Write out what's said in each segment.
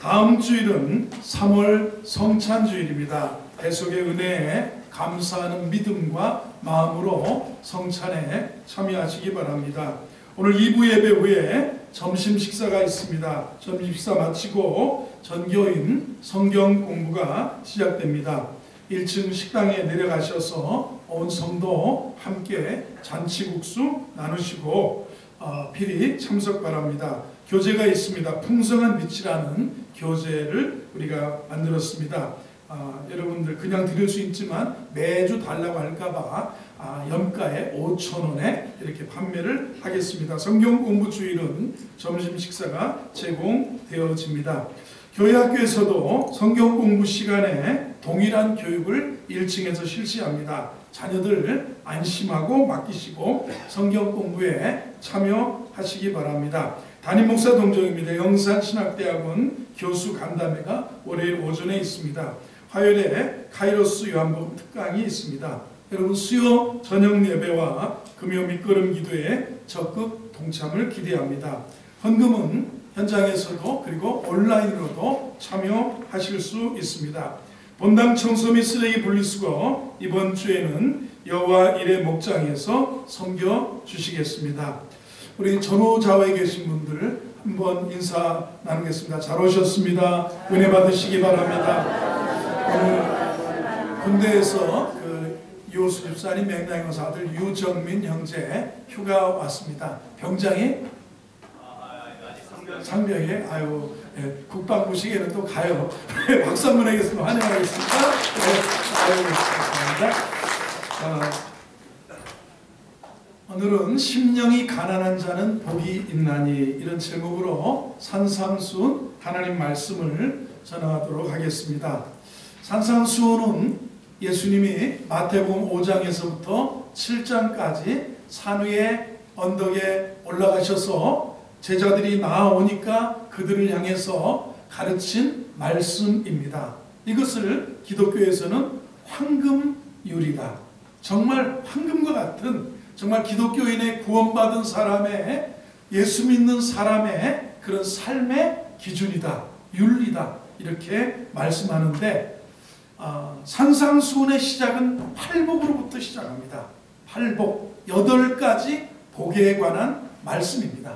다음 주일은 3월 성찬주일입니다. 대속의 은혜에 감사하는 믿음과 마음으로 성찬에 참여하시기 바랍니다. 오늘 2부 예배 후에 점심 식사가 있습니다. 점심 식사 마치고 전교인 성경 공부가 시작됩니다. 1층 식당에 내려가셔서 온 성도 함께 잔치국수 나누시고 필히 참석 바랍니다. 교재가 있습니다. 풍성한 빛이라는 교재를 우리가 만들었습니다. 여러분들 그냥 드릴 수 있지만 매주 달라고 할까봐 염가에 5,000원에 이렇게 판매를 하겠습니다. 성경 공부 주일은 점심 식사가 제공되어집니다. 교회 학교에서도 성경 공부 시간에 동일한 교육을 1층에서 실시합니다. 자녀들 안심하고 맡기시고 성경 공부에 참여하시기 바랍니다. 담임 목사 동정입니다. 영산신학대학원 교수 간담회가 월요일 오전에 있습니다. 화요일에 카이로스 요한복음 특강이 있습니다. 여러분 수요 저녁 예배와 금요 밑거름 기도에 적극 동참을 기대합니다. 헌금은 현장에서도 그리고 온라인으로도 참여하실 수 있습니다. 본당 청소 및 쓰레기 분리수거 이번 주에는 여호와 일의 목장에서 섬겨 주시겠습니다. 우리 전후좌우에 계신 분들 한번 인사 나누겠습니다. 잘 오셨습니다. 은혜 받으시기 바랍니다. 오늘 군대에서 유호수 집사님 맹랑의 아들 유정민 형제 휴가 왔습니다. 병장이 상병이 국방부 시계는 또 가요. 박수 한번 하겠습니다. 환영하겠습니다. 감사합니다. 오늘은 심령이 가난한 자는 복이 있나니 이런 제목으로 산상수훈 하나님 말씀을 전하도록 하겠습니다. 산상수훈은 예수님이 마태복음 5장에서부터 7장까지 산 위에 언덕에 올라가셔서 제자들이 나아오니까 그들을 향해서 가르친 말씀입니다. 이것을 기독교에서는 황금율이다. 정말 황금과 같은 정말 기독교인의 구원받은 사람의 예수 믿는 사람의 그런 삶의 기준이다. 윤리다. 이렇게 말씀하는데 산상수훈의 시작은 팔복으로부터 시작합니다. 팔복, 8가지 복에 관한 말씀입니다.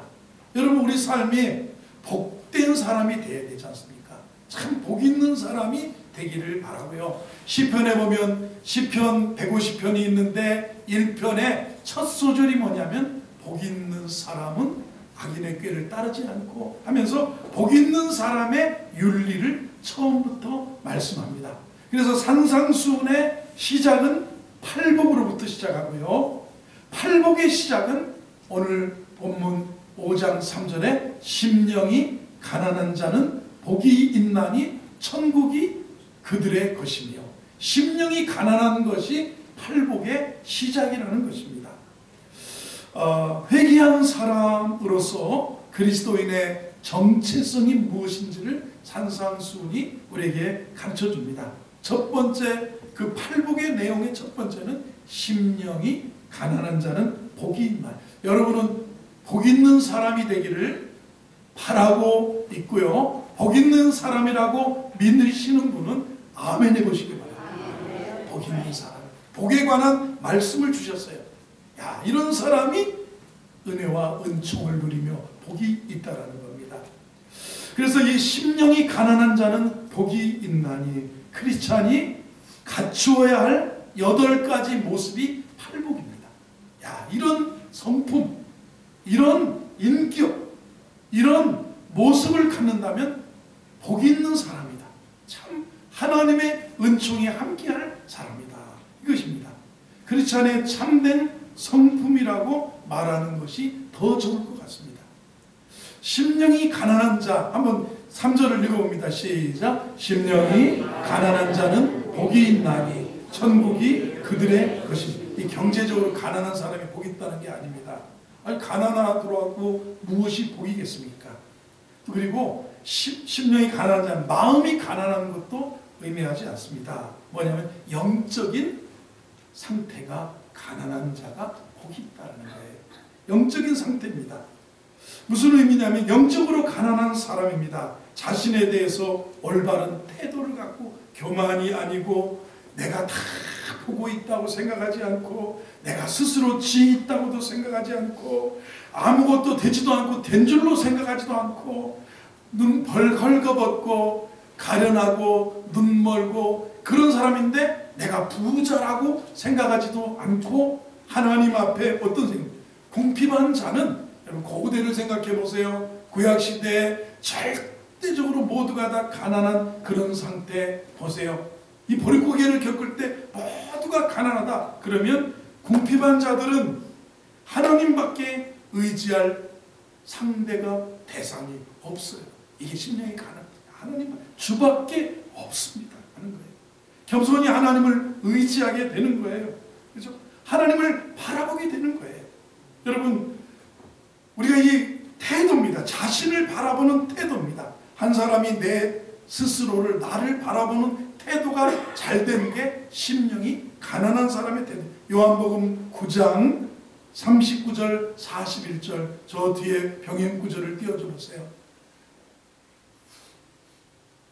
여러분 우리 삶이 복된 사람이 되어야 되지 않습니까? 참 복 있는 사람이 되기를 바라고요. 시편에 보면 시편 150편이 있는데 1편의 첫 소절이 뭐냐면 복 있는 사람은 악인의 꾀를 따르지 않고 하면서 복 있는 사람의 윤리를 처음부터 말씀합니다. 그래서 산상수훈의 시작은 팔복으로부터 시작하고요. 팔복의 시작은 오늘 본문 5장 3절에 심령이 가난한 자는 복이 있나니 천국이 그들의 것이며 심령이 가난한 것이 팔복의 시작이라는 것입니다. 회개한 사람으로서 그리스도인의 정체성이 무엇인지를 산상수훈이 우리에게 가르쳐줍니다. 첫 번째 그 팔복의 내용의 첫 번째는 심령이 가난한 자는 복이 있나. 여러분은 복 있는 사람이 되기를 바라고 있고요. 복 있는 사람이라고 믿으시는 분은 아멘 해보시기 바랍니다. 복 있는 사람. 복에 관한 말씀을 주셨어요. 야, 이런 사람이 은혜와 은총을 누리며 복이 있다라는 겁니다. 그래서 이 심령이 가난한 자는 복이 있나니 크리스찬이 갖추어야 할 8가지 모습이 팔복입니다. 야, 이런 성품, 이런 인격, 이런 모습을 갖는다면 복 있는 사람이다. 참 하나님의 은총이 함께할 사람이다. 이것입니다. 크리스찬의 참된 성품이라고 말하는 것이 더 좋을 것 같습니다. 심령이 가난한 자, 한번 3절을 읽어봅니다. 시작. 심령이 가난한 자는 복이 있나니 천국이 그들의 것입니다. 이 경제적으로 가난한 사람이 복이 있다는 게 아닙니다. 아니 가난하더라도 무엇이 복이겠습니까? 그리고 심령이 가난한 자는 마음이 가난한 것도 의미하지 않습니다. 뭐냐면 영적인 상태가 가난한 자가 복이 있다는 거예요. 영적인 상태입니다. 무슨 의미냐면 영적으로 가난한 사람입니다. 자신에 대해서 올바른 태도를 갖고 교만이 아니고 내가 다 보고 있다고 생각하지 않고 내가 스스로 지혜 있다고도 생각하지 않고 아무것도 되지도 않고 된 줄로 생각하지도 않고 눈 벌걸거벗고 가련하고 눈 멀고 그런 사람인데 내가 부자라고 생각하지도 않고 하나님 앞에 어떤 생각? 궁핍한 자는 여러분 고대를 생각해 보세요. 구약시대에 절대적으로 모두가 다 가난한 그런 상태 보세요. 이 보릿고개를 겪을 때 모두가 가난하다. 그러면 궁핍한 자들은 하나님밖에 의지할 상대가 대상이 없어요. 이게 심령의 가난. 하나님 주밖에 없습니다 하는 거예요. 겸손히 하나님을 의지하게 되는 거예요. 그렇죠? 하나님을 바라보게 되는 거예요. 여러분, 우리가 이 태도입니다. 자신을 바라보는 태도입니다. 한 사람이 내 스스로를 나를 바라보는 태도가 잘 되는 게 심령이 가난한 사람의 태도. 요한복음 9장 39절 41절 저 뒤에 병행 구절을 띄워줘 보세요.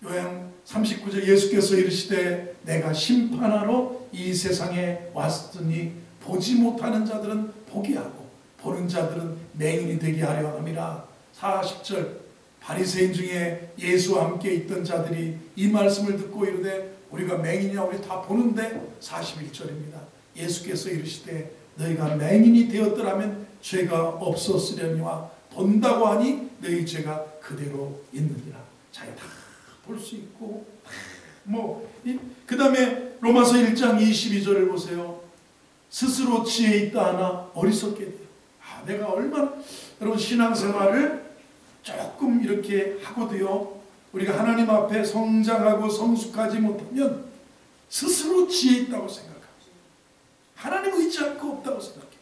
요한 39절 예수께서 이르시되 내가 심판하러 이 세상에 왔으니 보지 못하는 자들은 보게 하고 보는 자들은 맹인이 되게 하려 함이라. 40절 바리새인 중에 예수와 함께 있던 자들이 이 말씀을 듣고 이르되 우리가 맹인이냐 우리 다 보는데 41절입니다. 예수께서 이르시되 너희가 맹인이 되었더라면 죄가 없었으려니와 본다고 하니 너희 죄가 그대로 있느니라. 자기 다 볼 수 있고 그 다음에 로마서 1장 22절을 보세요. 스스로 지혜 있다 하나 어리석게 돼요. 내가 얼마나 여러분 신앙생활을 조금 이렇게 하고도요 우리가 하나님 앞에 성장하고 성숙하지 못하면 스스로 지혜 있다고 생각하고 하나님 의지할 거 없다고 생각해요.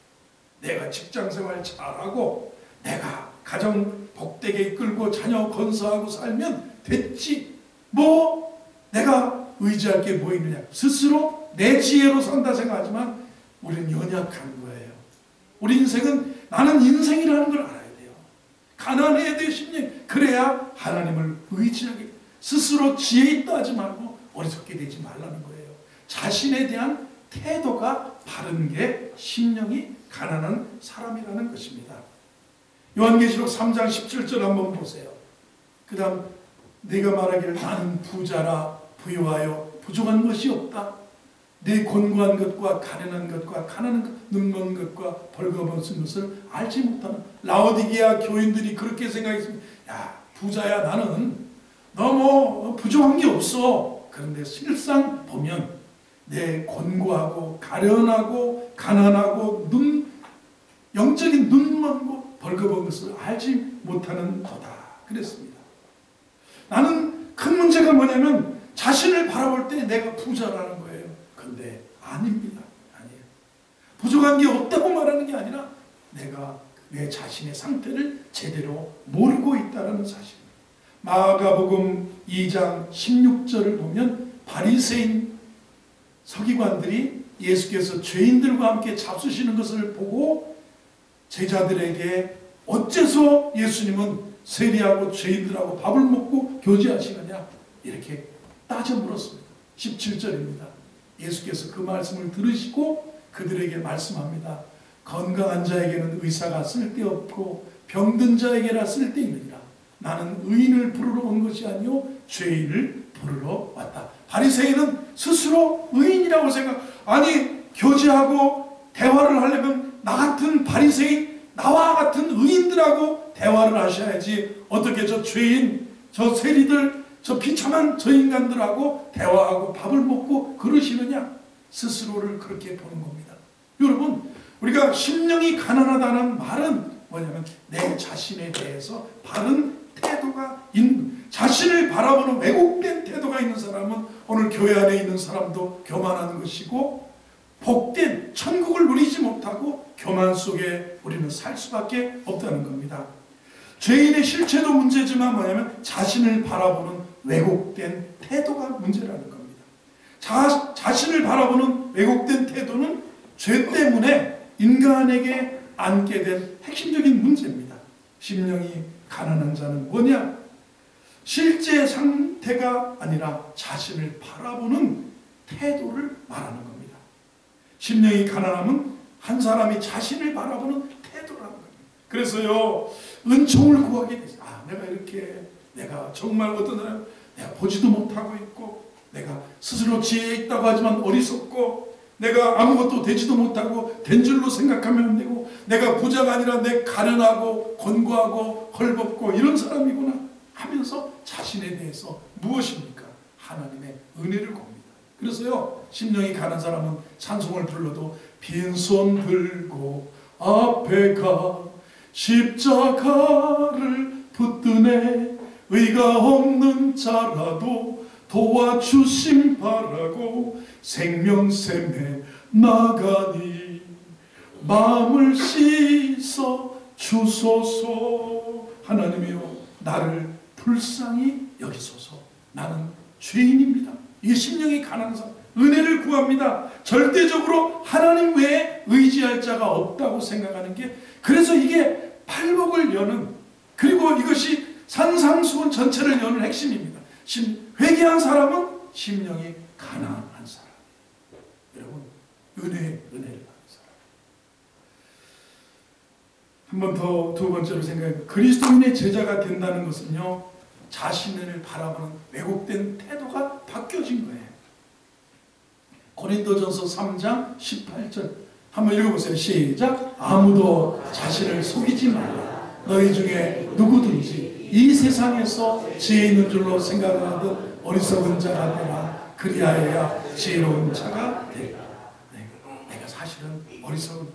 내가 직장생활 잘하고 내가 가정 복되게 이끌고 자녀 건사하고 살면 됐지 내가 의지할 게 뭐 있느냐. 스스로 내 지혜로 산다 생각하지만 우리는 연약한 거예요. 우리 인생은 나는 인생이라는 걸 알아야 돼요. 가난해야 돼 심령. 그래야 하나님을 의지하게. 스스로 지혜 있다 하지 말고 어리석게 되지 말라는 거예요. 자신에 대한 태도가 바른 게 심령이 가난한 사람이라는 것입니다. 요한계시록 3장 17절 한번 보세요. 그 다음 네가 말하기를 나는 부자라 부유하여 부족한 것이 없다. 내 곤고한 것과 가련한 것과 가난한 것, 눈먼 것과 벌거벗은 것을 알지 못하는 라오디게아 교인들이 그렇게 생각했습니다. 야 부자야 나는 너 부족한 게 없어. 그런데 실상 보면 내 곤고하고 가련하고 가난하고 영적인 눈먼고 벌거벗은 것을 알지 못하는 거다. 그랬습니다. 나는 큰 문제가 뭐냐면 자신을 바라볼 때 내가 부자라는 거예요. 근데 아닙니다. 아니에요. 부족한 게 없다고 말하는 게 아니라 내가 내 자신의 상태를 제대로 모르고 있다는 사실입니다. 마가복음 2장 16절을 보면 바리새인 서기관들이 예수께서 죄인들과 함께 잡수시는 것을 보고 제자들에게 어째서 예수님은 세리하고 죄인들하고 밥을 먹고 교제하시느냐 이렇게 따져 물었습니다. 17절입니다. 예수께서 그 말씀을 들으시고 그들에게 말씀합니다. 건강한 자에게는 의사가 쓸데없고 병든 자에게나 쓸데있느니라. 나는 의인을 부르러 온 것이 아니요 죄인을 부르러 왔다. 바리새인은 스스로 의인이라고 아니 교제하고 대화를 하려면 나 같은 바리새인 나와 같은 의인들하고 대화를 하셔야지 어떻게 저 죄인 저 세리들 저 비참한 저 인간들하고 대화하고 밥을 먹고 그러시느냐. 스스로를 그렇게 보는 겁니다. 여러분 우리가 심령이 가난하다는 말은 뭐냐면 내 자신에 대해서 바른 태도가 있는 자신을 바라보는 왜곡된 태도가 있는 사람은 오늘 교회 안에 있는 사람도 교만하는 것이고 복된 천국을 누리지 못하고 교만 속에 우리는 살 수밖에 없다는 겁니다. 죄인의 실체도 문제지만 뭐냐면 자신을 바라보는 왜곡된 태도가 문제라는 겁니다. 자신을 바라보는 왜곡된 태도는 죄 때문에 인간에게 안게 된 핵심적인 문제입니다. 심령이 가난한 자는 뭐냐? 실제 상태가 아니라 자신을 바라보는 태도를 말하는 겁니다. 심령이 가난함은 한 사람이 자신을 바라보는 태도라는 겁니다. 그래서요, 은총을 구하게 되죠. 아, 내가 정말 어떤 사람, 내가 보지도 못하고 있고, 내가 스스로 지혜 있다고 하지만 어리석고, 내가 아무것도 되지도 못하고 된 줄로 생각하면 안 되고, 내가 부자가 아니라 내 가련하고 곤고하고 헐벗고 이런 사람이구나 하면서 자신에 대해서 무엇입니까? 하나님의 은혜를 굽니다. 그래서요, 심령이 가난 사람은 찬송을 불러도 빈손 들고 앞에 가 십자가를 붙드네 의가 없는 자라도 도와주심 바라고 생명샘에 나가니 마음을 씻어 주소서. 하나님이여, 나를 불쌍히 여기소서. 나는 죄인입니다. 이게 심령이 가난한 사람, 은혜를 구합니다. 절대적으로 하나님 외에 의지할 자가 없다고 생각하는 게, 그래서 이게 팔복을 여는, 그리고 이것이 산상수훈 전체를 여는 핵심입니다. 회개한 사람은 심령이 가난한 사람. 여러분, 은혜를 받는 사람. 한 번 더, 두 번째로 생각해보면, 그리스도인의 제자가 된다는 것은요, 자신을 바라보는 왜곡된 태도가 바뀌어진 거예요. 고린도전서 3장 18절 한번 읽어보세요. 시작. 아무도 자신을 속이지 말라. 너희 중에 누구든지 이 세상에서 지혜 있는 줄로 생각하듯 어리석은 자가 되라. 그리하여야 지혜로운 자가 되라. 내가 사실은 어리석은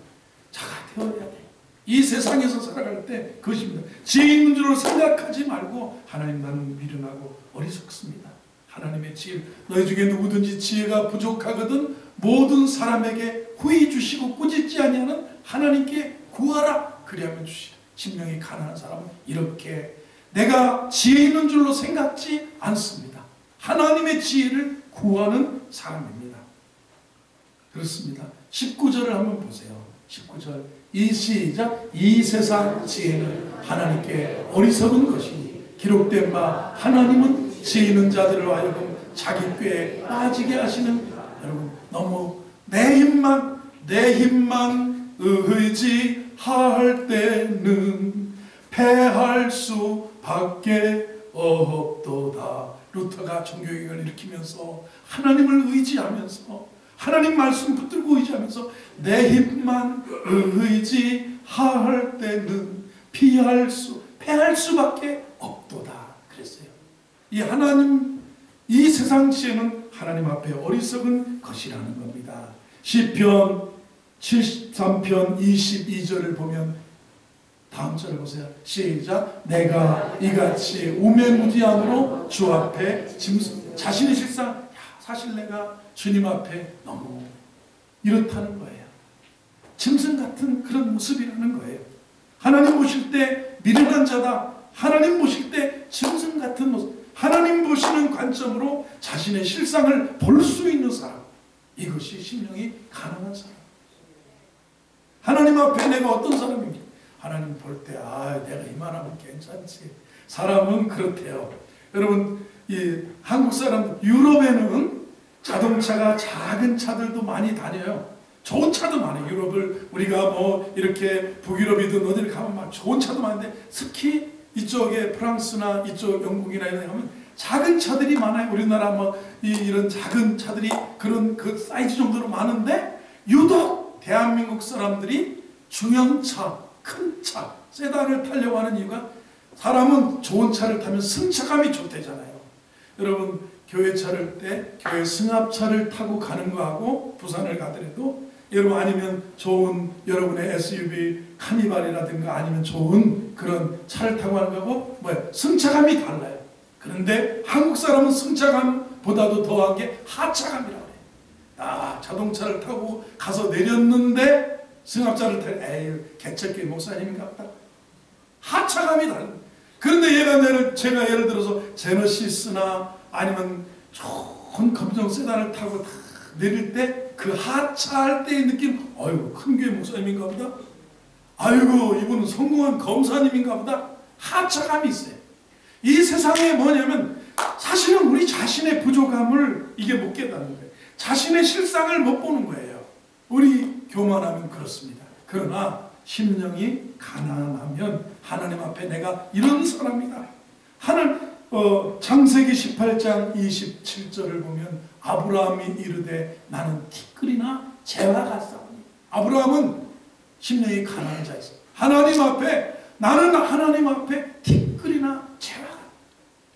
자가 되어야 돼. 이 세상에서 살아갈 때 그것입니다. 지혜 있는 줄로 생각하지 말고, 하나님, 나는 미련하고 어리석습니다. 하나님의 지혜, 너희 중에 누구든지 지혜가 부족하거든 모든 사람에게 후히 주시고 꾸짖지 아니하는 하나님께 구하라. 그리하면 주시라. 심령이 가난한 사람은 이렇게 내가 지혜 있는 줄로 생각지 않습니다. 하나님의 지혜를 구하는 사람입니다. 그렇습니다. 19절을 한번 보세요. 19절 시작. 이 세상 지혜는 하나님께 어리석은 것이니 기록된 바 하나님은 지혜 있는 자들을 하여금 자기 꾀에 빠지게 하시는. 여러분, 너무 내 힘만 의지할 때는 패할 수밖에 없도다. 루터가 종교개혁을 일으키면서 하나님을 의지하면서, 하나님 말씀 붙들고 의지하면서 내 힘만 의지할 때는 패할 수밖에 없도다 그랬어요. 이 세상 지혜는 하나님 앞에 어리석은 것이라는 겁니다. 시편 73편 22절을 보면 다음 절을 보세요. 시작. 내가 이같이 우매무지함으로 주 앞에 자신의 실상, 사실 내가 주님 앞에 너무 이렇다는 거예요. 짐승 같은 그런 모습이라는 거예요. 하나님 보실 때 미련한 자다. 하나님 보실 때 짐승 같은 모습. 하나님 보시는 관점으로 자신의 실상을 볼 수 있는 사람. 이것이 심령이 가난한 사람. 하나님 앞에 내가 어떤 사람입니까? 하나님 볼 때, 내가 이만하면 괜찮지. 사람은 그렇대요. 여러분, 이 한국 사람, 유럽에는 자동차가 작은 차들도 많이 다녀요. 좋은 차도 많아요. 유럽을 우리가 뭐 이렇게 북유럽이든 어디를 가면 막 좋은 차도 많은데, 특히 이쪽에 프랑스나 이쪽 영국이나 이런 데 가면 작은 차들이 많아요. 우리나라 뭐 이런 작은 차들이 그런 그 사이즈 정도로 많은데, 유독 대한민국 사람들이 중형차, 큰 차, 세단을 타려고 하는 이유가, 사람은 좋은 차를 타면 승차감이 좋대잖아요. 여러분, 교회 차를 때 교회 승합차를 타고 가는 거하고 부산을 가더라도, 여러분 아니면 좋은 여러분의 SUV 카니발이라든가 아니면 좋은 그런 차를 타고 가는 거하고 승차감이 달라요. 그런데 한국 사람은 승차감보다도 더한 게 하차감이라고 해요. 자동차를 타고 가서 내렸는데 승합차를 타고, 개척교회 목사님인가 보다. 하차감이 다른. 그런데 제가 예를 들어서 제너시스나 아니면 좋은 검정 세단을 타고 다 내릴 때 그 하차할 때의 느낌, 큰 교회 목사님인가 보다. 이분은 성공한 검사님인가 보다. 하차감이 있어요. 이 세상에 뭐냐면 사실은 우리 자신의 부족함을 이게 못 깨닫는 거예요. 자신의 실상을 못 보는 거예요. 우리 교만하면 그렇습니다. 그러나 심령이 가난하면 하나님 앞에 내가 이런 사람이다. 창세기 18장 27절을 보면 아브라함이 이르되 나는 티끌이나 재와 같사오니. 아브라함은 심령이 가난한 자였어요. 나는 하나님 앞에 티끌이나 재와 같다.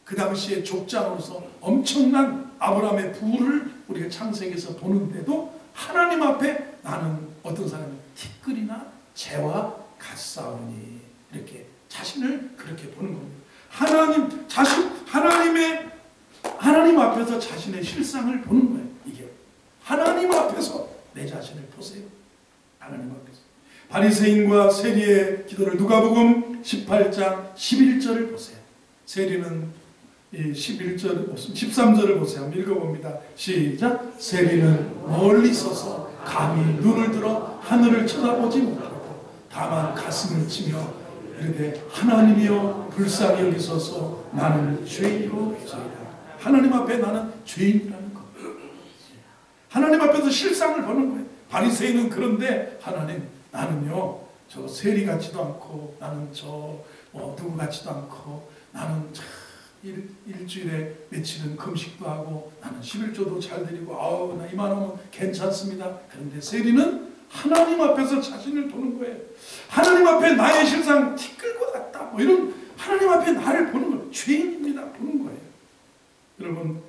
그 당시에 족장으로서 엄청난 아브라함의 부를 우리가 창세기에서 보는데도 하나님 앞에 나는 어떤 사람이 티끌이나 재와 같사오니. 이렇게 자신을 그렇게 보는 겁니다. 하나님 앞에서 자신의 실상을 보는 거예요. 이게 하나님 앞에서 내 자신을 보세요. 하나님 앞에서. 바리새인과 세리의 기도를 누가복음 18장 11절을 보세요. 세리는 13절을 보세요. 한번 읽어봅니다. 시작. 세리는 멀리 서서 감히 눈을 들어 하늘을 쳐다보지 못하고 다만 가슴을 치며 이르되 하나님이여 불쌍히 여기소서 나는 죄인이로소이다. 하나님 앞에 나는 죄인이라는 겁니다. 하나님 앞에서 실상을 보는 거예요. 바리새인은 그런데 하나님 나는요 저 세리 같지도 않고 나는 저 누구 같지도 않고 나는 일주일에 며칠은 금식도 하고 나는 11조도 잘 드리고 나 이만하면 괜찮습니다. 그런데 세리는 하나님 앞에서 자신을 보는 거예요. 하나님 앞에 나의 실상 티끌과 같다. 이런 하나님 앞에 나를 보는 거예요. 죄인입니다. 보는 거예요. 여러분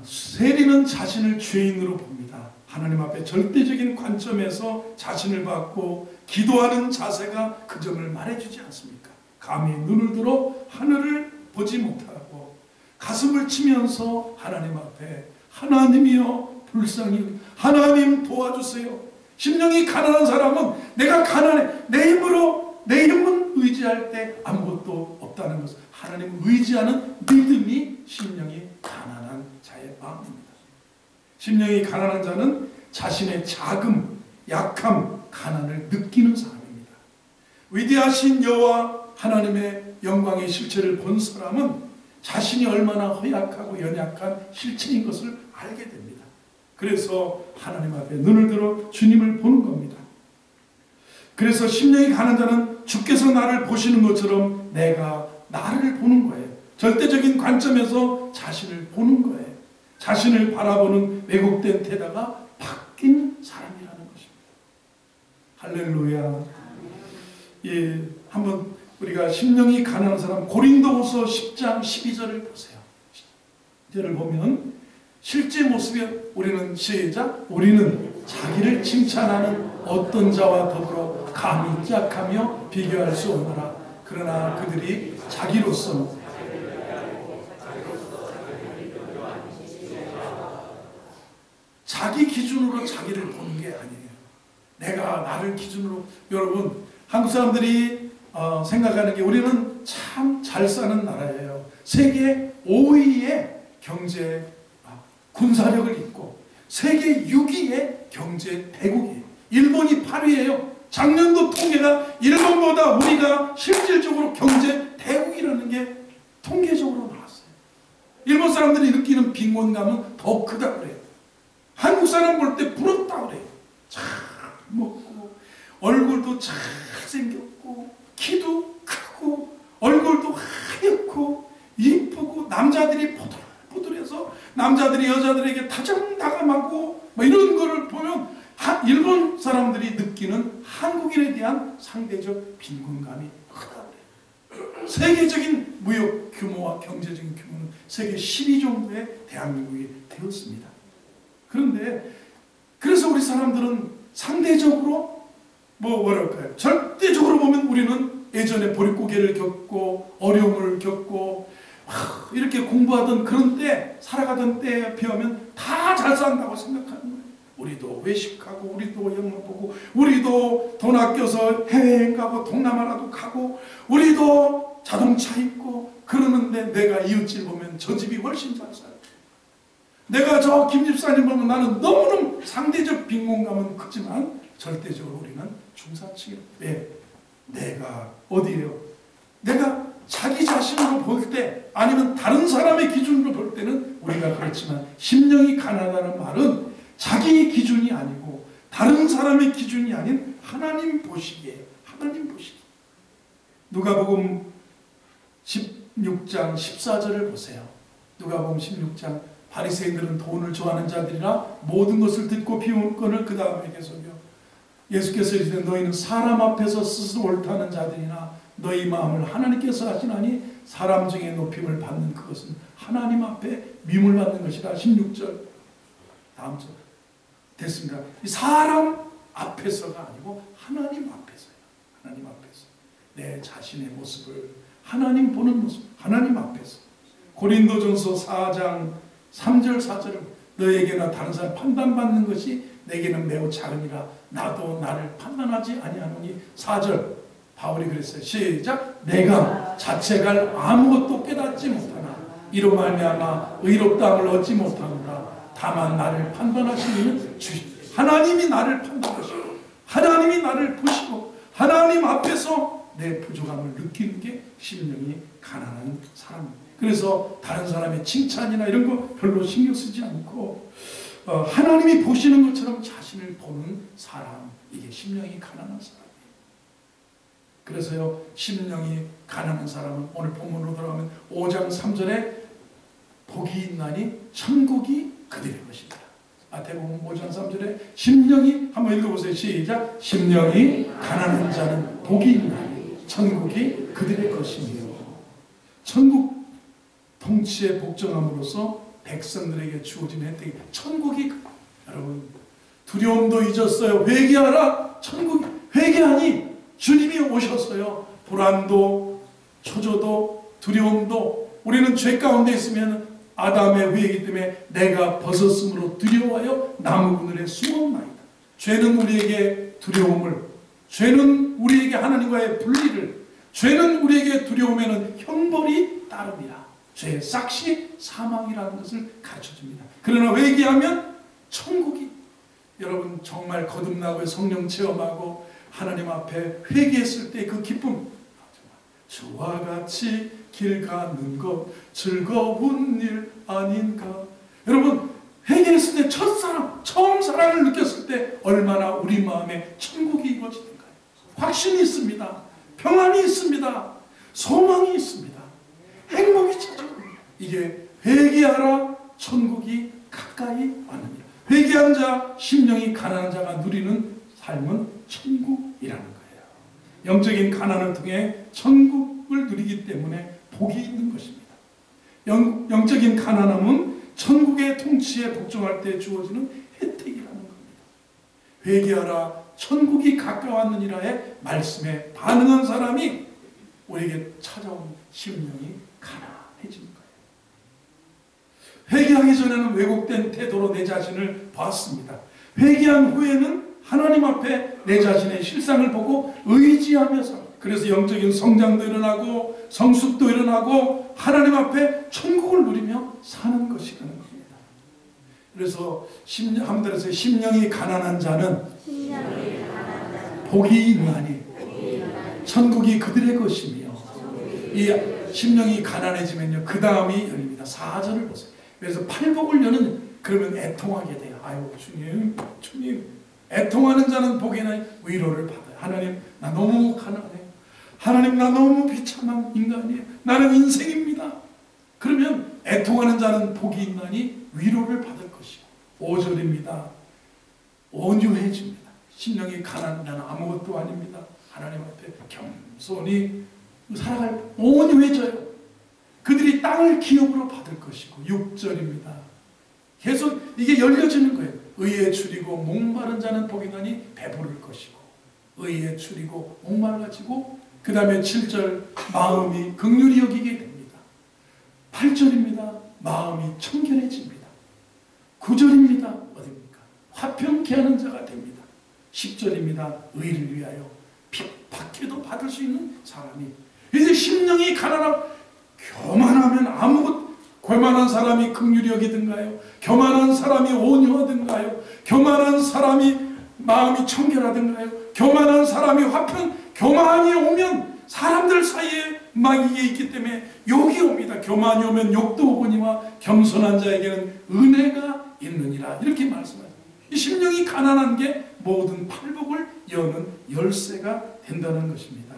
세리는 자신을 죄인으로 봅니다. 하나님 앞에 절대적인 관점에서 자신을 받고 기도하는 자세가 그 점을 말해주지 않습니까? 감히 눈을 들어 하늘을 보지 못하고 가슴을 치면서 하나님 앞에 하나님이여 불쌍히 하나님 도와주세요. 심령이 가난한 사람은 내가 가난해 내 힘은 의지할 때 아무것도 없다는 것을 하나님 의지하는 믿음이 심령이 가난한 자의 마음입니다. 심령이 가난한 자는 자신의 자금, 약함, 가난을 느끼는 사람입니다. 위대하신 여호와 하나님의 영광의 실체를 본 사람은 자신이 얼마나 허약하고 연약한 실체인 것을 알게 됩니다. 그래서 하나님 앞에 눈을 들어 주님을 보는 겁니다. 그래서 심령이 가난한 자는 주께서 나를 보시는 것처럼 내가 나를 보는 거예요. 절대적인 관점에서 자신을 보는 거예요. 자신을 바라보는 왜곡된 태도가 바뀐 사람이라는 것입니다. 할렐루야. 예, 한번 우리가 심령이 가난한 사람 고린도후서 10장 12절을 보세요. 이절을 보면 실제 모습이 우리는 시작 우리는 자기를 칭찬하는 어떤 자와 더불어 감히 짝하며 비교할 수 없노라. 그러나 그들이 자기로서 자기 기준으로 자기를 보는 게 아니에요. 내가 나를 기준으로. 여러분 한국 사람들이 생각하는 게 우리는 참 잘 사는 나라예요. 세계 5위의 경제 군사력을 있고 세계 6위의 경제 대국이에요. 일본이 8위예요. 작년도 통계가 일본보다 우리가 실질적으로 경제 대국이라는 게 통계적으로 나왔어요. 일본 사람들이 느끼는 빈곤감은 더 크다 그래요. 한국 사람 볼 때 부럽다 그래요. 잘 먹고 얼굴도 잘 생겼고 키도 크고 얼굴도 하얗고 이쁘고 남자들이 포들포들해서 남자들이 여자들에게 다정다감하고 이런 거를 보면 일본 사람들이 느끼는 한국인에 대한 상대적 빈곤감이 크다 그래요. 세계적인 무역 규모와 경제적인 규모는 세계 10위 정도의 대한민국이 되었습니다. 그런데 그래서 우리 사람들은 상대적으로 뭐랄까요? 절대적으로 보면 우리는 예전에 보릿고개를 겪고 어려움을 겪고 이렇게 공부하던 그런 때 살아가던 때에 비하면 다 잘 산다고 생각하는 거예요. 우리도 외식하고 우리도 영화 보고 우리도 돈 아껴서 해외여행 가고 동남아라도 가고 우리도 자동차 있고 그러는데 내가 이웃집 보면 저 집이 훨씬 잘 살아요. 내가 저 김집사님 보면 나는 너무너무 상대적 빈곤감은 크지만 절대적으로 우리는 중산층이에요. 왜? 내가 어디에요? 내가 자기 자신으로 볼 때 아니면 다른 사람의 기준으로 볼 때는 우리가 그렇지만 심령이 가난하다는 말은 자기 기준이 아니고 다른 사람의 기준이 아닌 하나님 보시기에 하나님 보시기. 누가복음 16장 14절을 보세요. 누가복음 16장 바리새인들은 돈을 좋아하는 자들이라 모든 것을 듣고 비웃건을 그 다음에 계속요. 예수께서 이르시되 너희는 사람 앞에서 스스로 옳다는 자들이나 너희 마음을 하나님께서 하시나니 사람 중에 높임을 받는 그것은 하나님 앞에 미움을 받는 것이라. 16절 다음 절 됐습니다. 사람 앞에서가 아니고 하나님 앞에서요. 하나님 앞에서 내 자신의 모습을 하나님 보는 모습, 하나님 앞에서. 고린도전서 4장 3절 4절을 너에게나 다른 사람 판단받는 것이 내게는 매우 작으니라. 나도 나를 판단하지 아니하노니. 4절 바울이 그랬어요. 시작. 내가 자책할 아무것도 깨닫지 못하나 이로 말미암아 의롭다함을 얻지 못하노라. 다만 나를 판단하시는 주시니. 하나님이 나를 판단하시고 하나님이 나를 보시고 하나님 앞에서 내 부족함을 느끼는 게 심령이 가난한 사람입니다. 그래서 다른 사람의 칭찬이나 이런 거 별로 신경 쓰지 않고 하나님이 보시는 것처럼 자신을 보는 사람, 이게 심령이 가난한 사람이에요. 그래서요, 심령이 가난한 사람은 오늘 본문으로 들어가면 5장 3절에 복이 있나니 천국이 그들의 것이다. 마태복음 5장 3절에 심령이, 한번 읽어보세요. 시작. 심령이 가난한 자는 복이 있나니 천국이 그들의 것이며. 천국 통치에 복종함으로써 백성들에게 주어진 혜택이 천국이. 여러분 두려움도 잊었어요. 회개하라. 천국이. 회개하니 주님이 오셨어요. 불안도 초조도 두려움도 우리는 죄 가운데 있으면 아담의 후예이기 때문에 내가 벗었으므로 두려워하여 나무 그늘에 숨었나이다. 죄는 우리에게 두려움을, 죄는 우리에게 하나님과의 분리를, 죄는 우리에게 두려우면 형벌이 따릅니다. 죄의 싹시 사망이라는 것을 가르쳐줍니다. 그러나 회개하면 천국이. 여러분 정말 거듭나고 성령 체험하고 하나님 앞에 회개했을 때 그 기쁨, 주와 같이 길 가는 것 즐거운 일 아닌가. 여러분 회개했을 때 첫사랑, 처음 사랑을 느꼈을 때 얼마나 우리 마음에 천국이 이루어지는가요. 확신이 있습니다. 평안이 있습니다. 소망이 있습니다. 행복이 찾아옵니다. 이게 회개하라 천국이 가까이 왔느니라. 회개한 자, 심령이 가난한 자가 누리는 삶은 천국이라는 거예요. 영적인 가난을 통해 천국을 누리기 때문에 복이 있는 것입니다. 영적인 가난함은 천국의 통치에 복종할 때 주어지는 혜택이라는 겁니다. 회개하라 천국이 가까웠느니라의 말씀에 반응한 사람이 우리에게 찾아온 심령이 가난해지는 거예요. 회개하기 전에는 왜곡된 태도로 내 자신을 봤습니다. 회개한 후에는 하나님 앞에 내 자신의 실상을 보고 의지하며 삽니다. 그래서 영적인 성장도 일어나고 성숙도 일어나고 하나님 앞에 천국을 누리며 사는 것이라는 겁니다. 그래서 한문에서 심령이 가난한 자는 복이 있나니 천국이 그들의 것이며. 이 심령이 가난해지면요 그 다음이 열립니다. 4절을 보세요. 그래서 팔복을 여는, 그러면 애통하게 돼요. 아유 주님 애통하는 자는 복이나 위로를 받아요. 하나님 나 너무 가난해요. 하나님 나 너무 비참한 인간이에요. 나는 인생입니다. 그러면 애통하는 자는 복이 있나니 위로를 받을 것이고. 5절입니다. 온유해집니다. 심령이 가난한 자는 아무것도 아닙니다. 하나님 앞에 겸손히 살아갈, 온유해져요. 그들이 땅을 기업으로 받을 것이고. 6절입니다. 계속 이게 열려지는 거예요. 의에 줄이고 목마른 자는 복이 나니 배부를 것이고. 의에 줄이고 목말라지고. 그 다음에 7절 마음이 긍휼히 여기게 됩니다. 8절입니다. 마음이 청결해집니다. 9절입니다. 어디입니까? 화평케 하는 자가 됩니다. 10절입니다. 의를 위하여 핍박해도 받을 수 있는 사람이. 이제 심령이 가난하고 교만하면 아무것도, 교만한 사람이 긍휼히 여기든가요? 교만한 사람이 온유하든가요? 교만한 사람이 마음이 청결하든가요? 교만한 사람이 교만이 오면 사람들 사이에 마귀에 있기 때문에 욕이 옵니다. 교만이 오면 욕도 오거니와 겸손한 자에게는 은혜가 있느니라. 이렇게 말씀하죠. 이 심령이 가난한 게 모든 팔복을 여는 열쇠가 된다는 것입니다.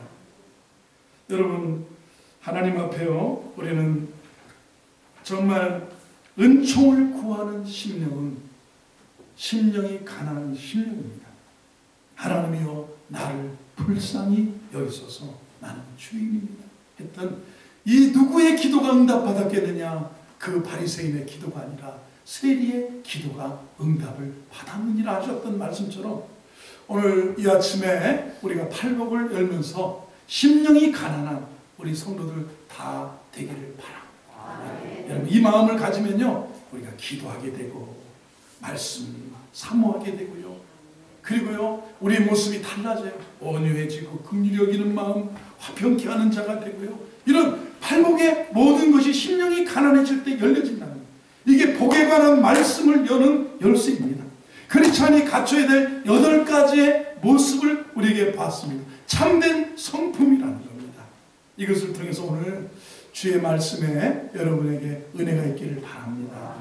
여러분, 하나님 앞에요, 우리는 정말 은총을 구하는 심령은 심령이 가난한 심령입니다. 하나님이여 나를 불쌍히 여기소서, 나는 주인입니다 했던 이 누구의 기도가 응답받았겠느냐? 그 바리새인의 기도가 아니라 세리의 기도가 응답을 받았느니라 하셨던 말씀처럼 오늘 이 아침에 우리가 팔복을 열면서 심령이 가난한 우리 성도들 다 되기를 바랍니다. 여러분, 이 마음을 가지면요, 우리가 기도하게 되고 말씀 사모하게 되고요, 그리고요 우리의 모습이 달라져요. 온유해지고 긍휼히 여기는 마음, 화평케 하는 자가 되고요, 이런 팔복의 모든 것이 심령이 가난해질 때 열려진다는 거예요. 이게 복에 관한 말씀을 여는 열쇠입니다. 크리스찬이 갖춰야 될 8가지의 모습을 우리에게 봤습니다. 참된 성품이라는 겁니다. 이것을 통해서 오늘 주의 말씀에 여러분에게 은혜가 있기를 바랍니다.